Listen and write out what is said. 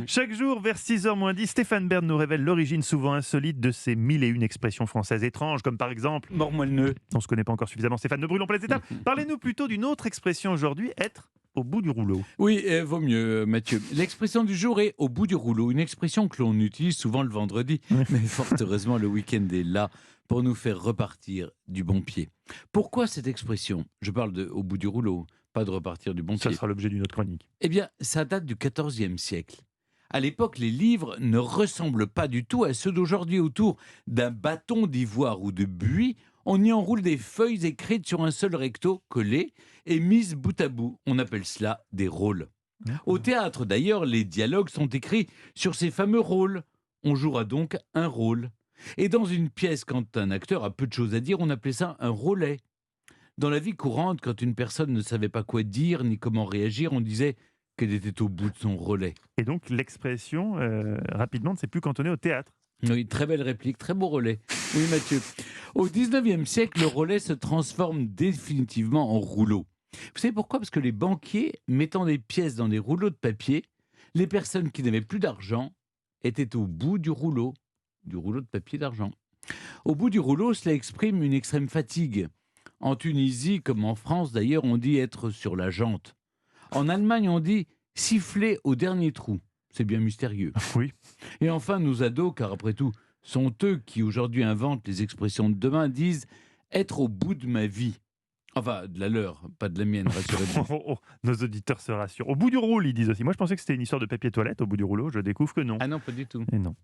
Chaque jour, vers 6h moins 10, Stéphane Bern nous révèle l'origine souvent insolite de ces mille et une expressions françaises étranges, comme par exemple Mords-moi le nœud. on se connaît pas encore suffisamment, Stéphane, ne brûlons pas les étapes. Parlez-nous plutôt d'une autre expression aujourd'hui, être au bout du rouleau. Oui, vaut mieux, Mathieu. L'expression du jour est au bout du rouleau, une expression que l'on utilise souvent le vendredi, mais fort heureusement, le week-end est là pour nous faire repartir du bon pied. Pourquoi cette expression? Je parle de au bout du rouleau, pas de repartir du bon Ça pied. sera l'objet d'une autre chronique. Eh bien, ça date du XIVe siècle. À l'époque, les livres ne ressemblent pas du tout à ceux d'aujourd'hui. Autour d'un bâton d'ivoire ou de buis, on y enroule des feuilles écrites sur un seul recto, collées et mises bout à bout. On appelle cela des rôles. Au théâtre, d'ailleurs, les dialogues sont écrits sur ces fameux rôles. On jouera donc un rôle. Et dans une pièce, quand un acteur a peu de choses à dire, on appelait ça un relais. Dans la vie courante, quand une personne ne savait pas quoi dire ni comment réagir, on disait qu'elle était au bout de son relais. Et donc l'expression, rapidement, ne s'est plus cantonnée au théâtre. Oui, très belle réplique, très beau relais. Oui, Mathieu. Au 19e siècle, le relais se transforme définitivement en rouleau. Vous savez pourquoi? Parce que les banquiers, mettant des pièces dans des rouleaux de papier, les personnes qui n'avaient plus d'argent étaient au bout du rouleau de papier d'argent. Au bout du rouleau, cela exprime une extrême fatigue. En Tunisie, comme en France d'ailleurs, on dit être sur la jante. En Allemagne, on dit siffler au dernier trou. C'est bien mystérieux. Oui. Et enfin, nos ados, car après tout, sont eux qui aujourd'hui inventent les expressions de demain, disent être au bout de ma vie. Enfin, de la leur, pas de la mienne, rassurez-vous. Nos auditeurs se rassurent. Au bout du rouleau, ils disent aussi. Moi, je pensais que c'était une histoire de papier toilette au bout du rouleau. Je découvre que non. Ah non, pas du tout. Et non.